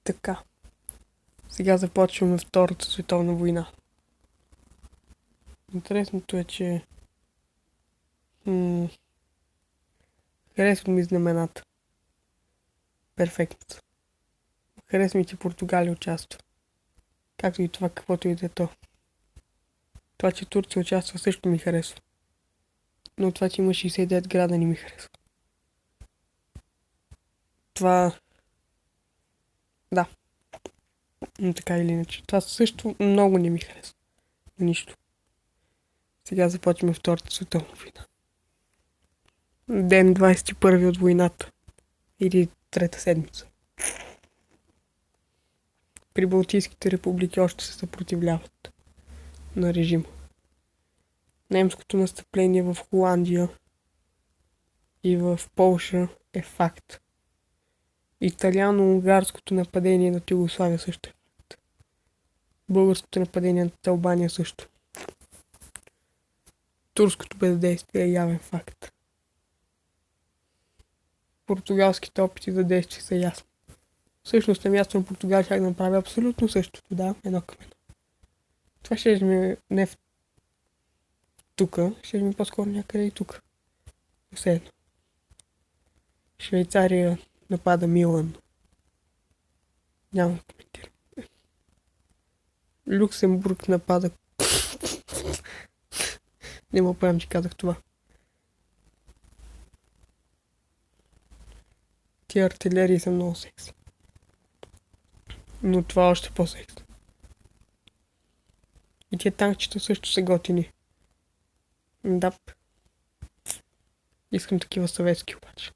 Така, сега започваме Втората световна война. Интересното е, че харесват ми знамената. Перфектно. Харесва ми, че Португалия участва. Както и това, каквото и да е то. Това, че Турция участва, също ми харесва. Но това, че има 69 града, не ми харесва. Това... Да. Но така или иначе. Това също много не ми харесва. Нищо. Сега започваме Втората световна война. Ден 21 от войната. Или трета седмица. Прибалтийските републики още се съпротивляват на режима. Немското настъпление в Холандия и в Полша е факт. Италиано-унгарското нападение на Югославия също е факт. Българското нападение на Албания също. Турското бездействие е явен факт. Португалските опити за действие са ясни. Всъщност на място на Португалия ще направя абсолютно същото, да, едно към едно. Това ще ми не в тука, ще ми по-скоро някъде и тук. Все едно. Швейцария напада Милан. Няма да коментирам. Люксембург напада... Не мога правим, че казах това. Тия артилерии са много секси. Но това още по-секси. И тия танкчета също са готини. Да. Искам такива съветски обаче.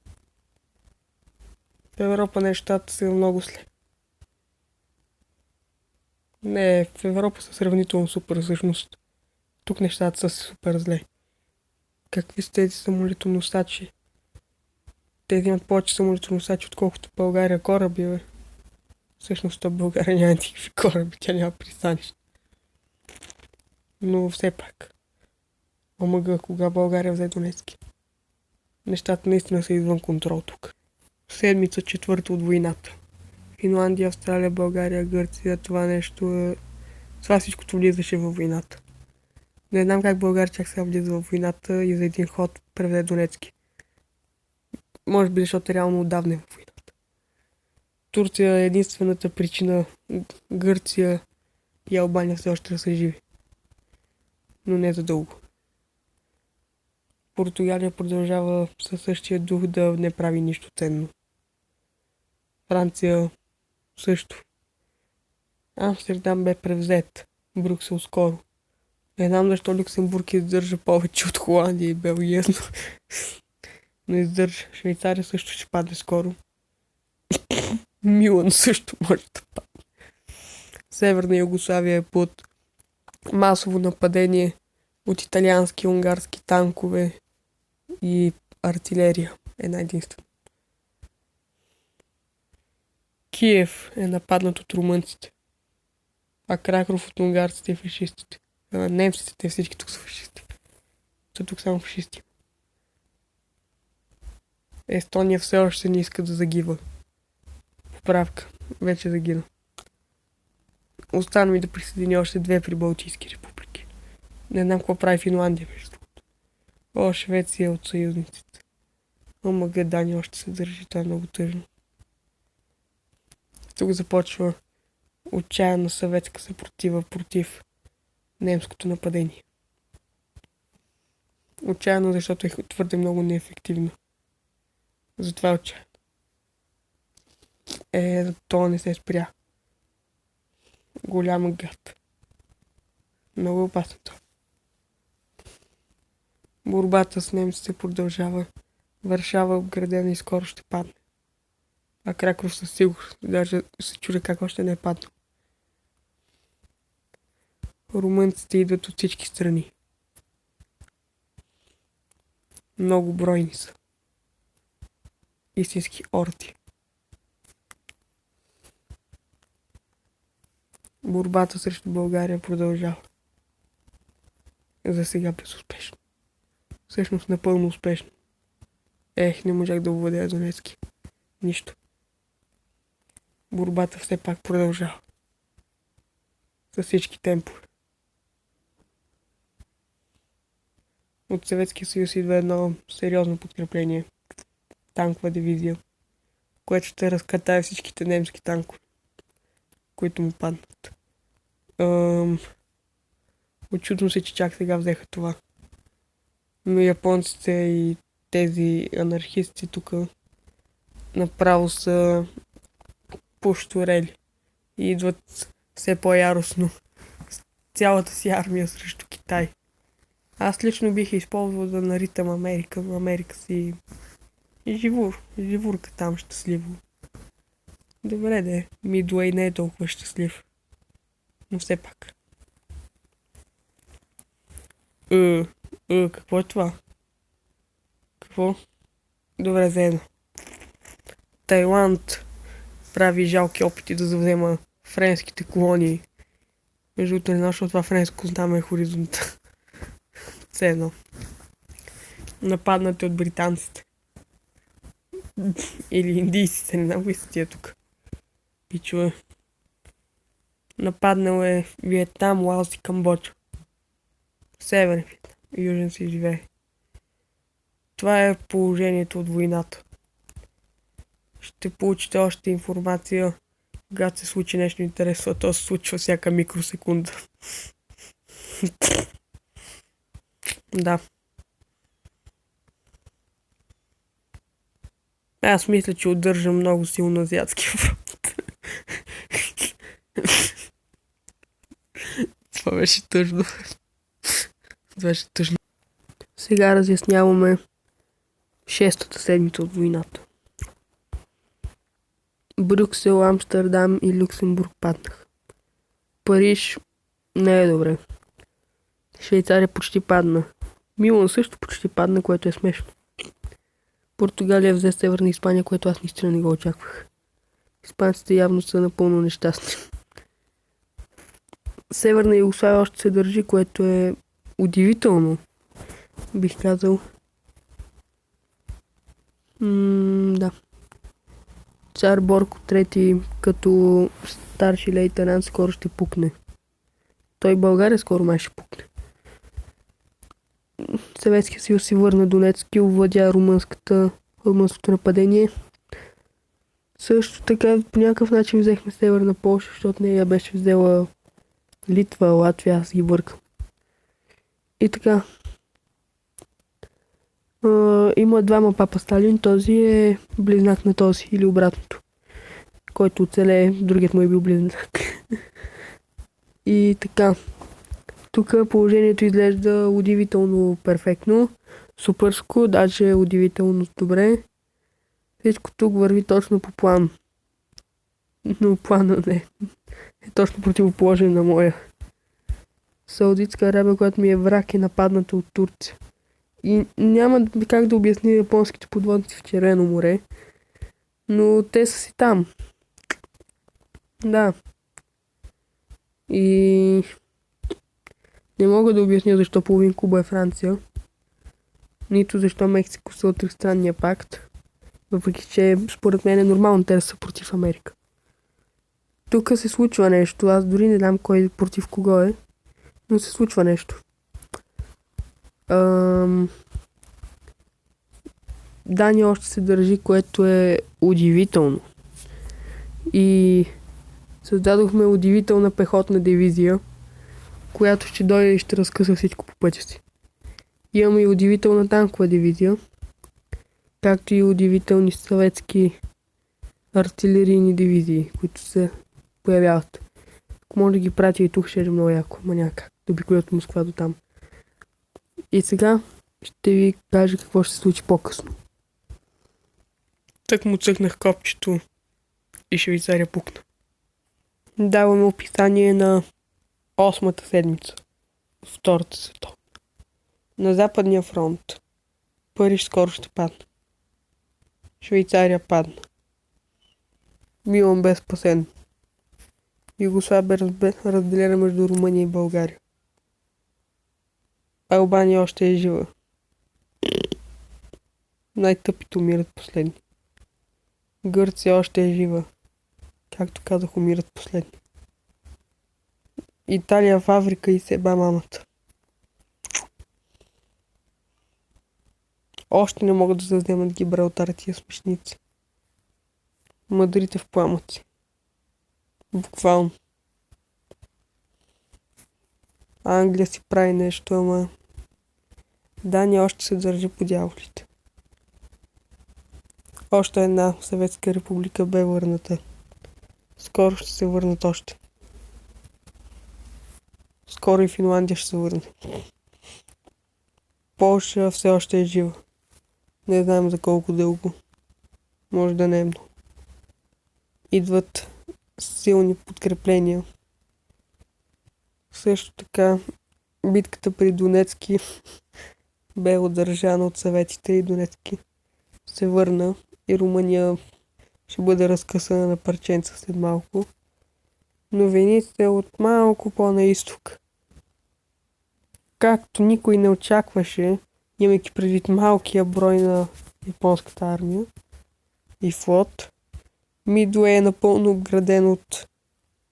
В Европа нещата са много зле. Не, в Европа са сравнително супер всъщност. Тук нещата са супер зле. Какви са тези самолетоносачи? Те имат повече самолетоносачи, отколкото България кораби, бе. Всъщност в България няма никакви кораби, тя няма пристанище. Но все пак. Омага, кога България взе Донецки. Нещата наистина са извън контрол тук. Седмица четвърта от войната. Финландия, Австралия, България, Гърция, това нещо... Това всичкото влизаше във войната. Не знам как България чак сега влиза във войната и за един ход преведе Донецки. Може би защото реално отдавна е във войната. Турция е единствената причина Гърция и Албания все още да са живи. Но не за дълго. Португалия продължава със същия дух да не прави нищо ценно. Франция също. Амстердам бе превзет. Брюксел скоро. Не знам защо Люксембург издържа повече от Холандия и Белгия, но издържа. Швейцария също ще падне скоро. Милан също може да падне. Северна Югославия е под масово нападение от италиански и унгарски танкове и артилерия. Една единствена. Киев е нападнат от румънците, а Краков от унгарците и фашистите. Немците, те всички тук са фашисти. Тук само фашисти. Естония все още не иска да загива. Поправка. Вече загина. Остана ми да присъедини още две прибалтийски републики. Не знам какво прави Финландия между другото. О, Швеция от съюзниците. О, Македония още се държи. Това е много тъжно. Тук започва отчаяна съветска съпротива против немското нападение. Отчаяно, защото е твърде много неефективно. Затова е отчаяно. То не се спря. Голяма гад. Много опасно това. Борбата с немците продължава. Варшава е обградена и скоро ще падне. А Краков със сигурност. Даже се чудя как още не е паднал. Румънците идват от всички страни. Много бройни са. Истински орди. Борбата срещу България продължава. За сега безуспешно. Всъщност напълно успешно. Не можах да овладея Донецки. Нищо. борбата все пак продължава. С всички темпове. От Съветския съюз идва едно сериозно подкрепление. Танкова дивизия, което ще разкатае всичките немски танкове, които му паднат. Очудвам се, че чак сега взеха това. Но японците и тези анархисти тук направо са пошторели и идват все по-яростно с цялата си армия срещу Китай. Аз лично бих използвал да наритам Америка, но Америка си живурка там щастливо. Добре де, Мидуей не е толкова щастлив, но все пак. Какво е това? Какво? Добре, заедно. Тайланд прави жалки опити да завзема френските колонии. Между другото, не знам, това френско знаме е хоризонта. Все едно. Нападнати от британците. Или индийците, не знам кои са тия тук. Пичове. Нападнал е Виетнам, Лаос и Камбоджа. Северен Виетнам. Южен си живее. Това е положението от войната. Ще получите още информация, когато се случи нещо интересно. То се случва всяка микросекунда. Да. Аз мисля, че удържам много силно азиатски фронт. Това беше тъжно. Сега разясняваме 6-та седмица от войната. Брюксел, Амстердам и Люксембург паднаха. Париж не е добре. Швейцария почти падна. Милан също почти падна, което е смешно. Португалия взе Северна Испания, което аз наистина не го очаквах. Испанците явно са напълно нещастни. Северна Югославия още се държи, което е удивително, бих казал. Да. Цар Борко III като старши лейтенант скоро ще пукне. Той България скоро май ще пукне. Съветския съюз си върна Донецк и овладя румънското нападение. Също така по някакъв начин взехме Северна Полша, защото нея беше взела Литва, Латвия, аз ги бъркам. И така. Има двама папа Сталин, този е близнак на този или обратното. Който оцелее, другият му е бил близнак. И така. Тук положението изглежда удивително перфектно. Супърско, даже удивително добре. Всичко тук върви точно по план. Но плана не е точно противоположен на моя. Саудитска Арабия, която ми е враг, е нападната от Турция. И няма как да обясня японските подводници в Червено море, но те са си там. Да. И не мога да обясня защо половин Куба е Франция, нито защо Мексико са от тристранния пакт, въпреки че според мен е нормално те да са против Америка. Тук се случва нещо, аз дори не знам кой против кого е, но се случва нещо. Дания още се държи, което е удивително. И създадохме удивителна пехотна дивизия, която ще дойде и ще разкъса всичко по пътя си. Имаме и удивителна танкова дивизия, както и удивителни съветски артилерийни дивизии, които се появяват. Ако може да ги пратя и тук, ще е много яко, ма някак да обиколят Москва до там. И сега ще ви кажа какво ще се случи по-късно. Так му цъкнах копчето и Швейцария пукна. Даваме описание на 8-та седмица, Втората световна. На Западния фронт Париж скоро ще падне. Швейцария падна. Милан бе спасен. Югославия разделена между Румъния и България. Албания още е жива. Най-тъпите умират последни. Гърция още е жива. Както казах, умират последни. Италия в Африка и се ба мамата. Още не могат да завземат Гибралтар тия смешници. Мъдрите в пламъци. Буквално. Англия си прави нещо, ама Дания още се държи по дяволите. Още една съветска република бе върната. Скоро ще се върнат още. Скоро и Финландия ще се върне. Полша все още е жива. Не знаем за колко дълго. Може да не е много. Идват силни подкрепления. Също така битката при Донецки бе удържана от съветите и Донецки се върна и Румъния ще бъде разкъсана на парченца след малко. Новините от малко по-на изток. Както никой не очакваше, имайки предвид малкия брой на японската армия и флот, Мидуей е напълно обграден от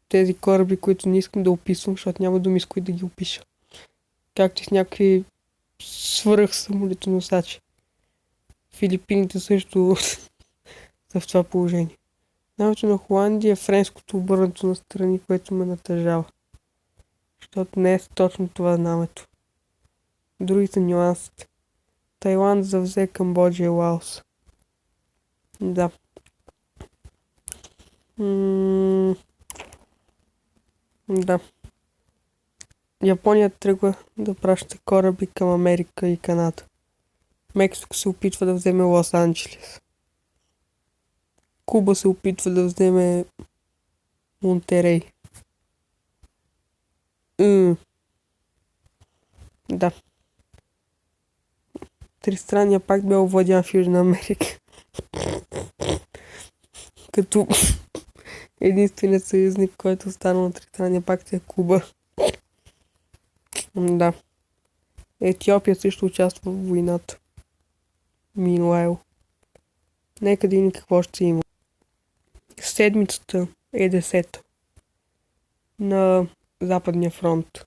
тези кораби, които не искам да описвам, защото няма думи с които да ги опиша. Както и с някакви свръхсамолетоносачи. Филипините също са в това положение. Знамето на Холандия е френското обърнато на страни, което ме натъжава. Защото не е точно това знамето. Други са нюансите. Тайланд завзе Камбоджа и Лаос. Да. Да. Япония тръгва да праща кораби към Америка и Канада. Мексико се опитва да вземе Лос Анджелес. Куба се опитва да вземе Монтерей. Да. Тристранния пакт бе овладян в Южна Америка. Като единственият съюзник, който остана на Тристранния пакт е Куба. Да. Етиопия също участва в войната. Минуайл. Нека да видим какво ще има. Седмицата е 10 на Западния фронт.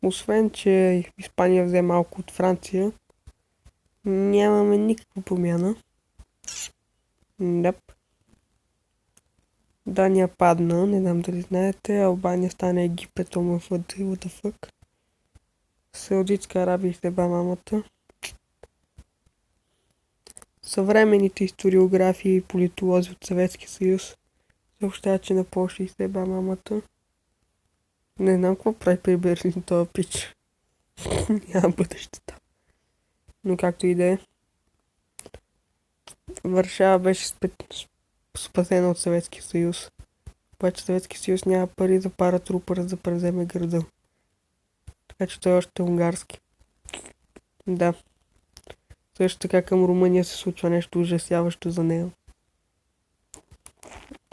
Освен, че Испания взе малко от Франция, нямаме никаква промяна. Дъп. Дания падна, не знам дали знаете, Албания стана Египет, ОМФ, ДЛТФ. Саудитска Арабия се ба мамата. Съвременните историографии и политолози от Съветския съюз съобщават, че на Полша и се ба мамата. Не знам какво прави при Берлин този пич. Няма бъдещето. Но както и да е. Варшава беше спасена от Съветския съюз. Обаче Съветския съюз няма пари за паратрупър да превземе града. Така че той още е унгарски. Да. Също така към Румъния се случва нещо ужасяващо за нея.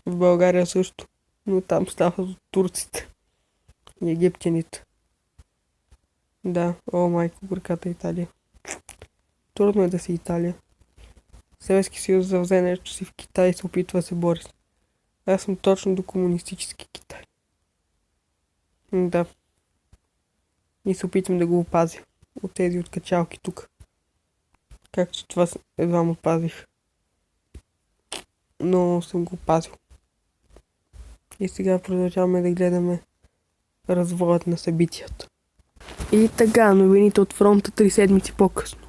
В България също. Но там става от турците. И египтяните. Да, о майко, горката Италия. Трудно е да си Италия. Съветски съюз завзе нещо си в Китай и се опитва да се бори. Аз съм точно до комунистически Китай. Да. И се опитвам да го опазя. От тези откачалки тук. Както това едва му пазих. Но съм го опазил. И сега продължаваме да гледаме развоят на събитията. И така, новините от фронта 3 седмици по-късно.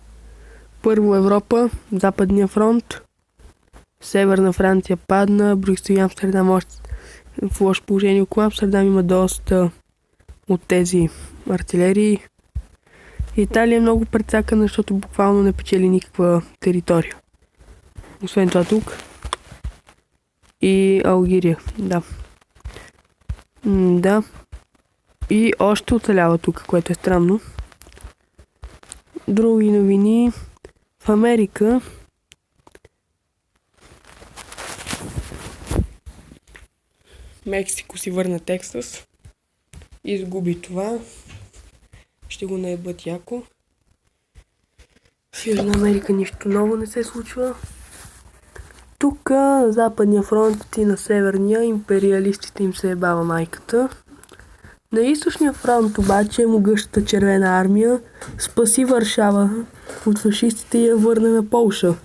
Първо Европа, Западния фронт, Северна Франция падна, Брюксел и Амстердам още в лошо положение. Около Амстердам има доста от тези артилерии. Италия е много прецакана, защото буквално не печели никаква територия. Освен това тук. И Алгирия, да. Да. И още оцелява тук, което е странно. Други новини. В Америка Мексико си върна Тексас. Изгуби това. Ще го наебат яко. В Южна Америка нищо ново не се случва. Тук на западния фронт и на северния империалистите им се ебава майката. На източния фронт обаче могъщата червена армия спаси Варшава от фашистите и я върна на Полша.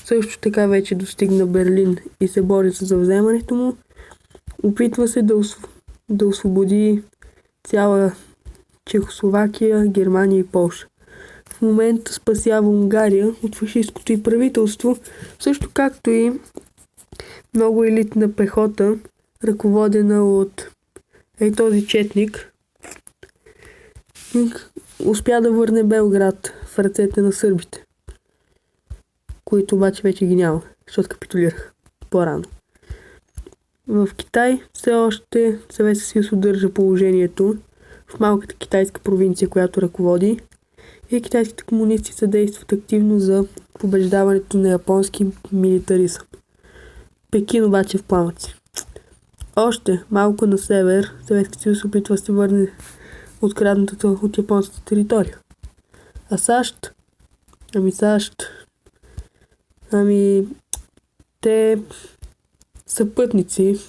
Също така вече достигна Берлин и се бори за завземането му. Опитва се да освободи цяла Чехословакия, Германия и Полша. В момента спасява Унгария от фашисткото и правителство, също както и много елитна пехота, ръководена от този четник. Успя да върне Белград в ръцете на сърбите, които обаче вече ги няма, защото капитулираха по-рано. В Китай все още Съветския съюз удържа положението в малката китайска провинция, която ръководи, и китайските комунисти съдействат активно за побеждаването на японски милитаризъм. Пекин обаче в пламъци. Още малко на север Съветския съюз опитва да се върне откраднатата от японската територия. А САЩ? Те са пътници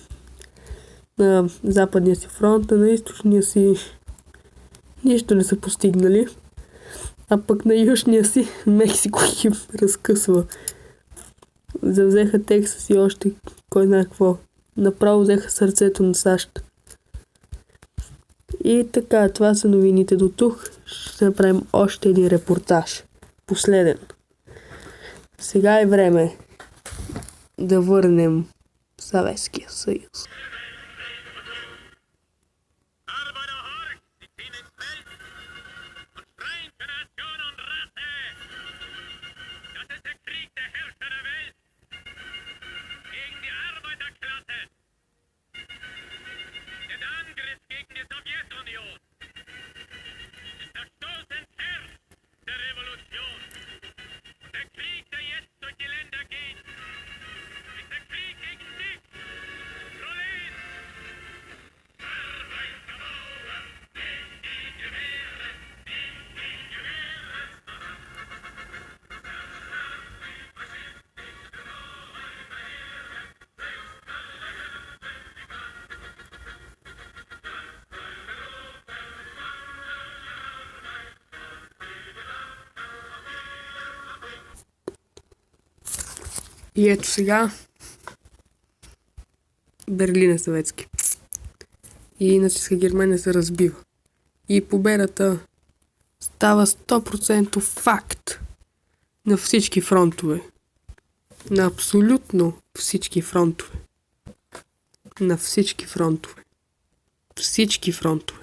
на западния си фронт, а на източния си нищо не са постигнали. А пък на южния си Мексико ги разкъсва. Завзеха Тексас и още кой знае какво. Направо взеха сърцето на САЩ. И така, това са новините до тук. Ще направим още един репортаж. Последен. Сега е време да върнем Съветския съюз. И ето сега Берлин е съветски. И нацистска Германия се разбива. И победата става 100% факт на всички фронтове. На абсолютно всички фронтове. На всички фронтове. Всички фронтове.